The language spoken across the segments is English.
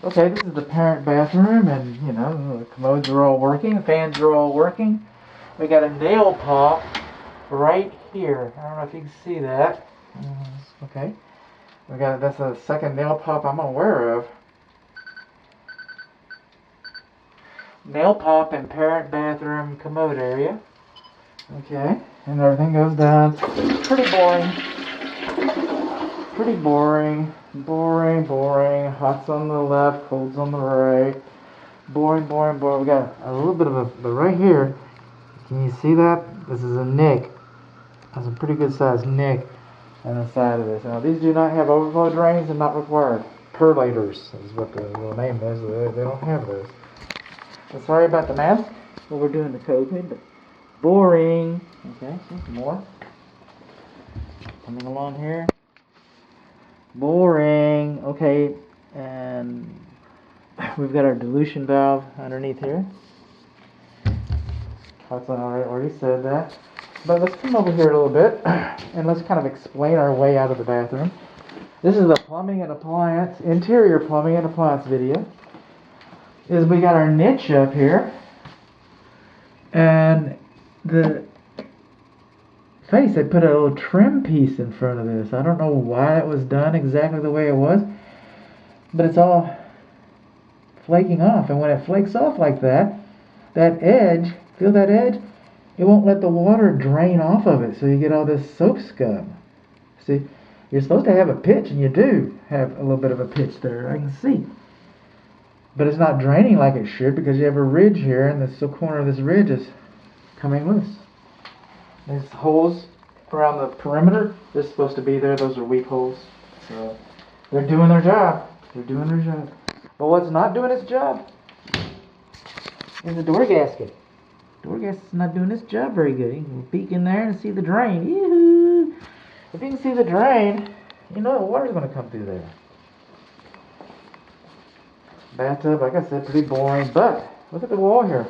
Okay, this is the parent bathroom, and you know, the commodes are all working, the fans are all working. We got a nail pop right here. I don't know if you can see that. Okay. That's the second nail pop I'm aware of. Nail pop in parent bathroom commode area. Okay, and everything goes down. Pretty boring. Pretty boring. Boring. Hot's on the left, cold's on the right. Boring. We got a little bit of but right here, can you see that? This is a nick. That's a pretty good sized nick on the side of this. Now these do not have overflow drains and not required. Perlators is what the name is. They don't have those. So sorry about the mask. Well, we're doing the COVID, but boring. Okay, more. Coming along here. Boring. Okay, and we've got our dilution valve underneath here. That's already said that. But let's come over here a little bit and let's kind of explain our way out of the bathroom. This is the plumbing and appliance, interior plumbing and appliance video. We got our niche up here, and the face, they put a little trim piece in front of this. I don't know why it was done exactly the way it was, but it's all flaking off, and when it flakes off like that, that edge, feel that edge? It won't let the water drain off of it, so you get all this soap scum. See, you're supposed to have a pitch, and you do have a little bit of a pitch there, I can see. But it's not draining like it should because you have a ridge here, and the corner of this ridge is coming loose. These holes around the perimeter, they're supposed to be there. Those are weak holes. So they're doing their job. But what's not doing its job is the door gasket. Door gasket's not doing its job very good. You can peek in there and see the drain. Yoo-hoo! If you can see the drain, you know the water's going to come through there. Bathtub, like I said, pretty boring, but look at the wall here.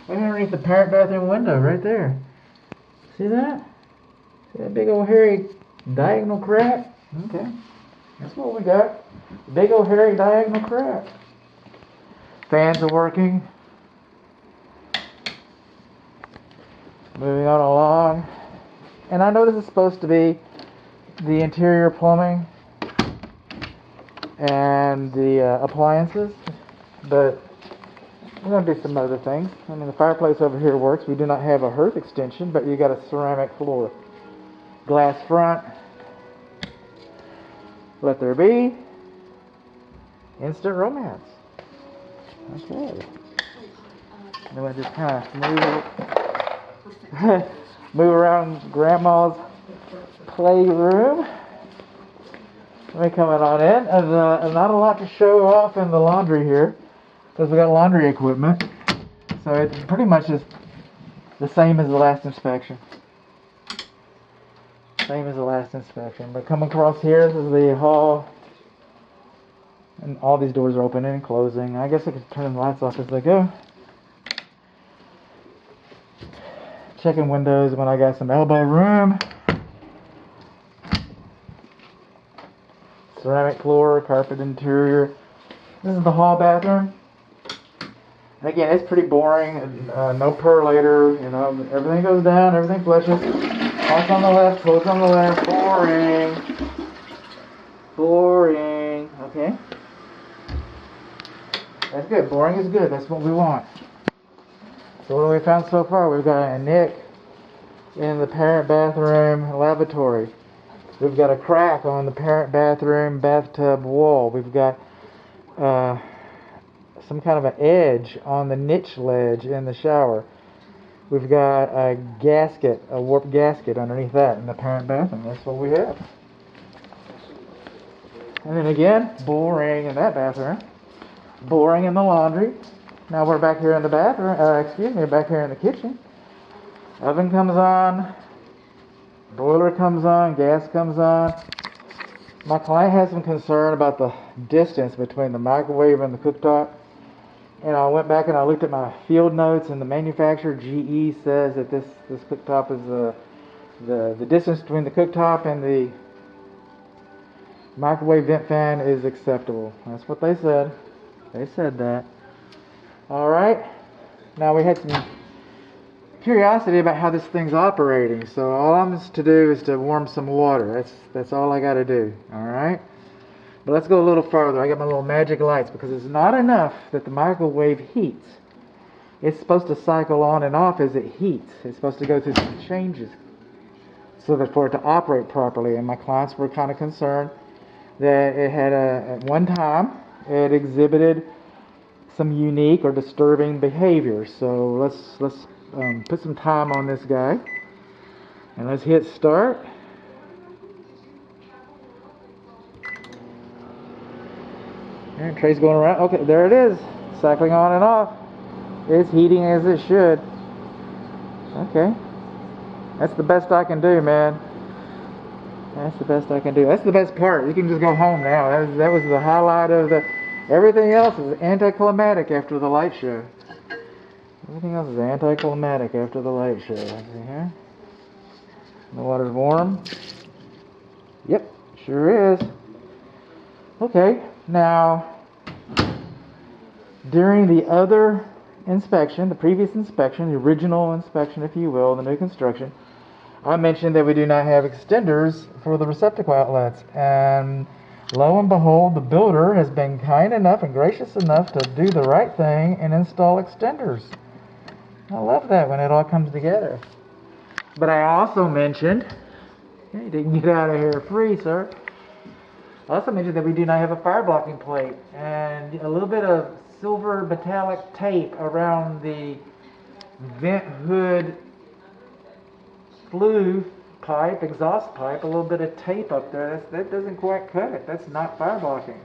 Right underneath the parent bathroom window, right there. See that? See that big old hairy diagonal crack? Okay, that's what we got. Big old hairy diagonal crack. Fans are working. Moving on along. And I know this is supposed to be the interior plumbing and the appliances, but we're going to do some other things. I mean, the fireplace over here works. We do not have a hearth extension, but you got a ceramic floor. Glass front. Let there be. Instant romance. Okay. Then we just kind of move around Grandma's playroom. Let me come on in. And not a lot to show off in the laundry here, because we got laundry equipment. So it's pretty much just the same as the last inspection. But come across here, this is the hall. And all these doors are opening and closing. I guess I could turn the lights off as they go. Checking windows when I got some elbow room. Ceramic floor, carpet interior. This is the hall bathroom. And again, it's pretty boring. No perlator, you know. Everything goes down, everything flushes. Hot's on the left, cold's on the left. Boring. Okay. That's good. Boring is good. That's what we want. So what have we found so far? We've got a nick in the parent bathroom lavatory. We've got a crack on the parent bathroom bathtub wall. We've got some kind of an edge on the niche ledge in the shower. We've got a gasket, a warped gasket underneath that in the parent bathroom. That's what we have. And then again, boring in that bathroom. Boring in the laundry. Now we're back here in the bathroom, back here in the kitchen. Oven comes on. Boiler comes on, gas comes on. My client has some concern about the distance between the microwave and the cooktop. And I went back and I looked at my field notes, and the manufacturer, GE, says that this cooktop is the distance between the cooktop and the Microwave vent fan is acceptable. That's what they said. They said that. Alright. Now we had some curiosity about how this thing's operating. So all I'm to do is to warm some water. That's all I got to do. Alright. But let's go a little further. I got my little magic lights because it's not enough that the microwave heats. It's supposed to cycle on and off as it heats. It's supposed to go through some changes so that for it to operate properly. And my clients were kind of concerned that it had at one time it exhibited some unique or disturbing behavior. So let's put some time on this guy and let's hit start. And trace going around. Okay, there it is, cycling on and off. It's heating as it should. Okay, that's the best I can do, man. That's the best I can do. That's the best part. You can just go home now. That was the highlight of the. Everything else is anticlimactic after the light show. Everything else is anticlimactic after the light show. See here? The water's warm. Yep, sure is. Okay, now during the other inspection, the previous inspection, the original inspection, if you will, the new construction, I mentioned that we do not have extenders for the receptacle outlets, and lo and behold, the builder has been kind enough and gracious enough to do the right thing and install extenders. I love that when it all comes together. But I also mentioned, you didn't get out of here free, sir. I also mentioned that we do not have a fire blocking plate and a little bit of silver metallic tape around the vent hood flue pipe, exhaust pipe, a little bit of tape up there. That doesn't quite cut it. That's not fire blocking.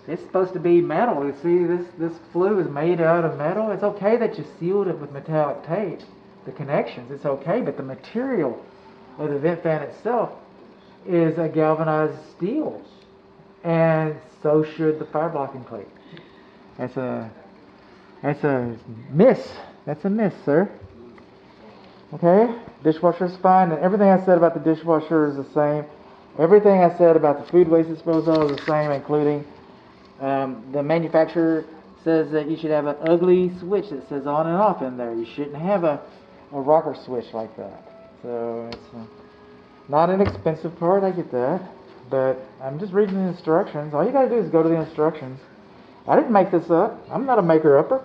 It's supposed to be metal. You see, this flue is made out of metal. It's okay that you sealed it with metallic tape, the connections. It's okay, but the material of the vent fan itself is a galvanized steel, and so should the fire blocking plate. That's a miss. That's a miss, sir. Okay, dishwasher's fine, and everything I said about the dishwasher is the same. Everything I said about the food waste disposal is the same, including the manufacturer says that you should have an ugly switch that says on and off in there. You shouldn't have a rocker switch like that. So it's not an expensive part, I get that, but I'm just reading the instructions. All you gotta do is go to the instructions. I didn't make this up. I'm not a maker-upper.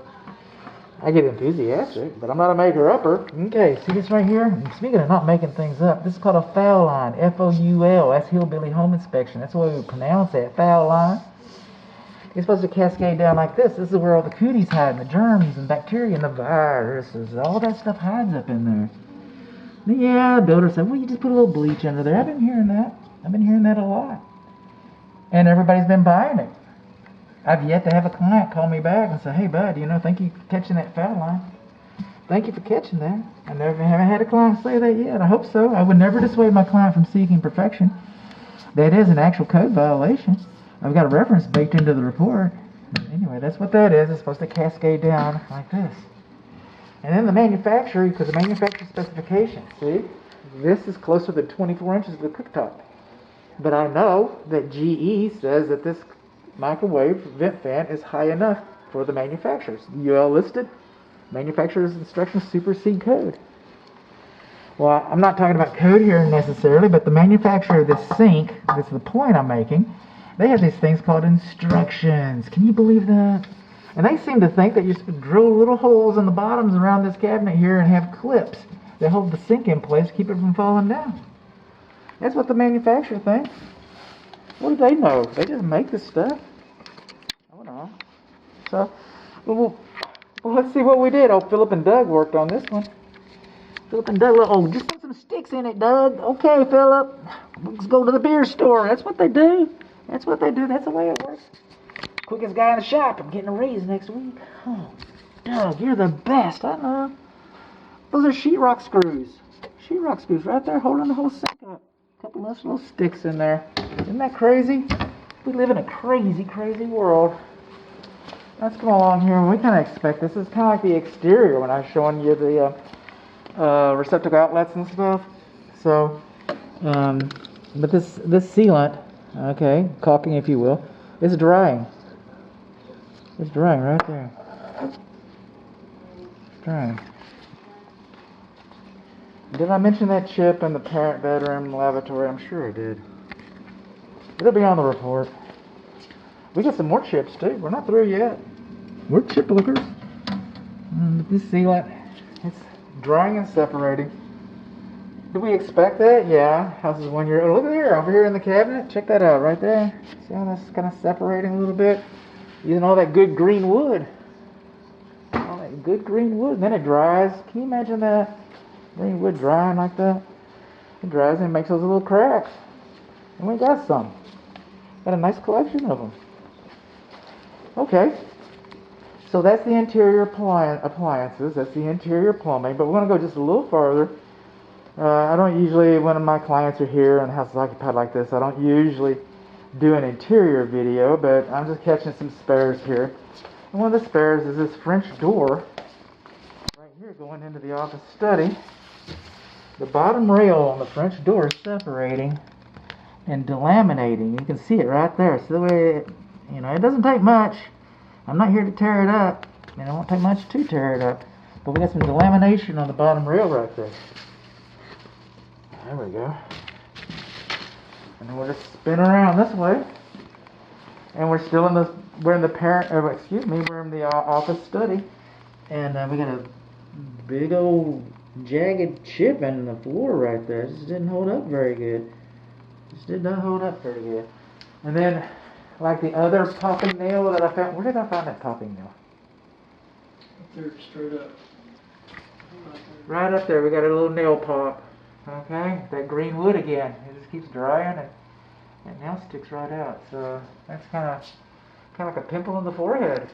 I get enthusiastic, but I'm not a maker-upper. Okay, see this right here? Speaking of not making things up, this is called a foul line, F-O-U-L. That's hillbilly home inspection. That's the way we pronounce that, foul line. It's supposed to cascade down like this. This is where all the cooties hide, and the germs and bacteria and the viruses. All that stuff hides up in there. Yeah, the builder said, well, you just put a little bleach under there. I've been hearing that. I've been hearing that a lot. And everybody's been buying it. I've yet to have a client call me back and say, hey, bud, thank you for catching that foul line. Thank you for catching that. I haven't had a client say that yet. I hope so. I would never dissuade my client from seeking perfection. That is an actual code violation. I've got a reference baked into the report. Anyway, that's what that is. It's supposed to cascade down like this. And then the manufacturer, because the manufacturer specification, see, this is closer than 24 inches to the cooktop. But I know that GE says that this microwave vent fan is high enough for the manufacturers. UL listed, manufacturer's instructions supersede code. Well, I'm not talking about code here necessarily, but the manufacturer of this sink, this is the point I'm making, they have these things called instructions. Can you believe that? And they seem to think that you're supposed to drill little holes in the bottoms around this cabinet here and have clips that hold the sink in place, keep it from falling down. That's what the manufacturer thinks. What do they know? They just make this stuff. I don't know. So, well, let's see what we did. Oh, Philip and Doug worked on this one. Philip and Doug, just put some sticks in it, Doug. Okay, Philip. Let's go to the beer store. That's what they do. That's what they do. That's the way it works. Quickest guy in the shop. I'm getting a raise next week. Oh, Doug, you're the best. I know. Those are sheetrock screws. Sheetrock screws right there holding the whole sink up. A couple of little sticks in there. Isn't that crazy? We live in a crazy, crazy world. Let's come along here and we kind of expect this. It's kind of like the exterior when I was showing you the receptacle outlets and stuff. So, but this sealant, Okay, caulking if you will. It's drying. It's drying right there. It's drying. Did I mention that chip in the parent bedroom lavatory? I'm sure I did. It'll be on the report. We got some more chips too. We're not through yet. We're chip lookers. You see what? It's drying and separating. Did we expect that? Yeah. House is 1 year old. Look at there, over here in the cabinet. Check that out right there. See how that's kind of separating a little bit? Using all that good green wood. All that good green wood. And then it dries. Can you imagine that? Green wood drying like that? It dries and makes those little cracks. And we got some. Got a nice collection of them. Okay. So that's the interior appliances. That's the interior plumbing. But we're going to go just a little farther. I don't usually, when my clients are here and the house is occupied like this, I don't usually do an interior video, but I'm just catching some spares here. And one of the spares is this French door right here going into the office study. The bottom rail on the French door is separating and delaminating. You can see it right there. So the way it doesn't take much. I'm not here to tear it up, and it won't take much to tear it up. But we got some delamination on the bottom rail right there. There we go. And then we'll just spin around this way. And we're still in we're in the office study. And we got a big old jagged chip in the floor right there. It just didn't hold up very good. Just did not hold up very good. And then, like the other popping nail that I found, where did I find that popping nail? Up there, straight up. Right up there, we got a little nail pop. Okay, that green wood again. It just keeps drying and that nail sticks right out. So that's kind of like a pimple on the forehead.